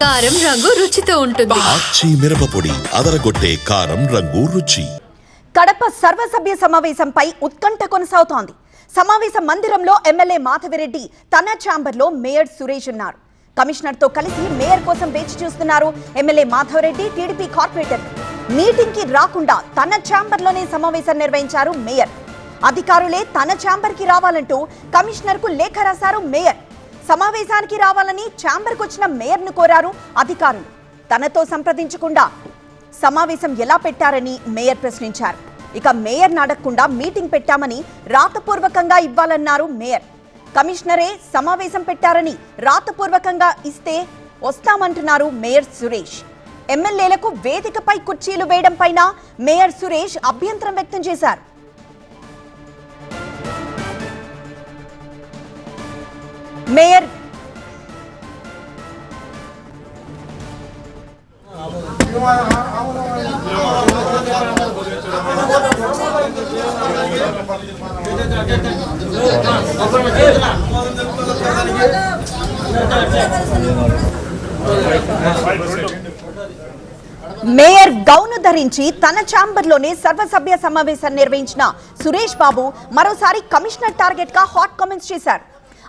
కారం రంగు రుచితో ఉంటుంది. ఆచి మిరపపొడి అదరగొట్టే కారం రంగు రుచి. కడప సర్వసభ్య సమావేశంపై ఉత్కంఠ కొనసాగుతోంది. సమావేశ మందిరంలో ఎమ్మెల్యే మాధవిరెడ్డి తన ఛాంబర్లో మేయర్ సురేష్ ఉన్నారు. కమిషనర్తో కలిసి మేయర్ కోసం వేచి చూస్తున్నారు MLA Madhavi Reddy. TDP corporator meeting కి రాకుండా తన ఛాంబర్లోనే సమావేశం నిర్వహించారు మేయర్. అధికారులే తన ఛాంబర్ కి రావాలంటూ కమిషనర్ కు లేఖ రాశారు మేయర్. సమావేశానికి రావాలని ఛాంబర్కు వచ్చిన మేయర్ను కోరారు అధికారులు. తనతో సంప్రదించకుండా సమావేశం ఎలా పెట్టారని మేయర్ ప్రశ్నించారు. ఇక మేయర్ను అడగకుండా మీటింగ్ పెట్టామని రాతపూర్వకంగా ఇవ్వాలన్నారు మేయర్. కమిషనరే సమావేశం పెట్టారని రాతపూర్వకంగా ఇస్తే వస్తామంటున్నారు మేయర్ సురేష్. ఎమ్మెల్యేలకు వేదికపై కుర్చీలు వేయడం పైన మేయర్ సురేష్ అభ్యంతరం వ్యక్తం చేశారు. మేయర్ మేయర్ గౌను ధరించి తన ఛాంబర్లోనే సర్వసభ్య సమావేశం నిర్వహించిన సురేష్ బాబు మరోసారి కమిషనర్ టార్గెట్ గా హాట్ కామెంట్స్ చేశారు.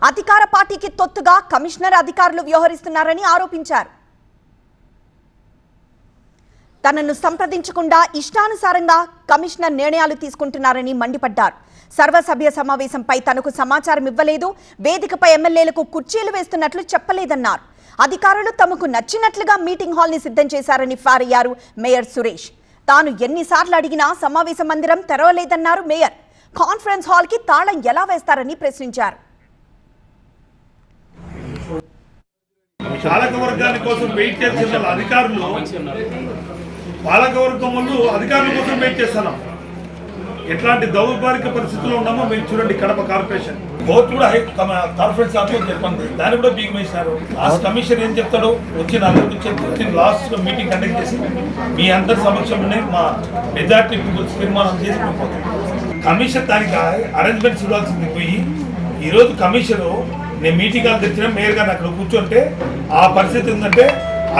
అధికార పార్టీకి తొత్తుగా కమిషనర్ అధికారులు వ్యవహరిస్తున్నారని ఆరోపించారు. తనను సంప్రదించకుండా ఇష్టానుసారంగా కమిషనర్ నిర్ణయాలు తీసుకుంటున్నారని మండిపడ్డారు. సర్వసభ్య సమావేశంపై తనకు సమాచారం ఇవ్వలేదు, వేదికపై ఎమ్మెల్యేలకు కుర్చీలు వేస్తున్నట్లు చెప్పలేదన్నారు. అధికారులు తమకు నచ్చినట్లుగా మీటింగ్ హాల్ ని సిద్ధం చేశారని ఫైర్ అయ్యారు మేయర్ సురేష్. తాను ఎన్నిసార్లు అడిగినా సమావేశ మందిరం తెరవలేదన్నారు మేయర్. కాన్ఫరెన్స్ హాల్ కి తాళం ఎలా వేస్తారని ప్రశ్నించారు. పాలకవర్గాల కోసం వెయిట్ చేస్తున్న అధికారులు పాలకవర్గం ముందు అధికారుల కోసం వెయిట్ చేస్తున్నాం. ఎట్లాంటి దౌర్భాగ్య పరిస్థితుల్లో ఉన్నామో మీరు చూడండి. కడప కార్పొరేషన్ కోర్టు కూడా కాన్ఫరెన్స్ హాల్లో చెప్పింది, దాన్ని కూడా బిగిమేసినారు. లాస్ట్ కమిషనర్ ఏం చెప్తాడో వచ్చి నా దగ్గర లాస్ట్ మీటింగ్ కండక్ట్ చేసి మీ అందరి సమక్షంలోనే మా మెజార్టీ పీపుల్స్ తీర్మానం చేసి పోతాం. కమిషన్ దానికి అరేంజ్మెంట్స్ ఇవ్వాల్సింది పోయి ఈరోజు కమిషనరు నేను మీటింగ్ హాల్ తెచ్చిన మేయర్ గారిని అక్కడ కూర్చుంటే ఆ పరిస్థితి ఏంటంటే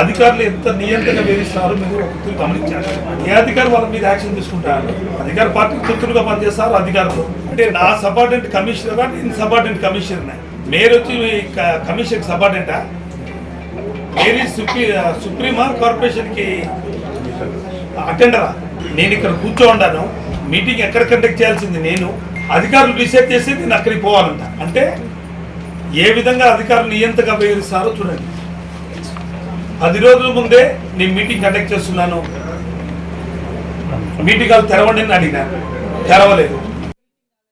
అధికారులు ఎంత నియంత్రణగా వేధిస్తున్నారు మీరు ఒకరు గమనించారు. ఏ అధికారులు వాళ్ళ మీద యాక్షన్ తీసుకుంటారు? అధికార పార్టీ తొత్తులుగా పనిచేస్తారు అధికారులు. అంటే నా సబార్డినేట్ కమిషనరా, నేను సబార్డినేట్ కమిషనర్. మేయర్ వచ్చి కమిషన్ సబార్డినేటా? మేరీ సుప్రీమా కార్పొరేషన్కి అటెండరా? నేను ఇక్కడ కూర్చో ఉన్నాను. మీటింగ్ ఎక్కడ కండక్ట్ చేయాల్సింది నేను, అధికారులు డిసైడ్ చేసి నేను అక్కడికి పోవాలంట. అంటే ఏ విధంగా అధికారులు నియంతగా వ్యవహరిస్తారో చూడండి. 10 రోజుల ముందే నేను మీటింగ్ కండక్ట్ చేస్తున్నాను, మీటింగ్ వాళ్ళు తెరవండి అని అడిగినాను, తెరవలేదు.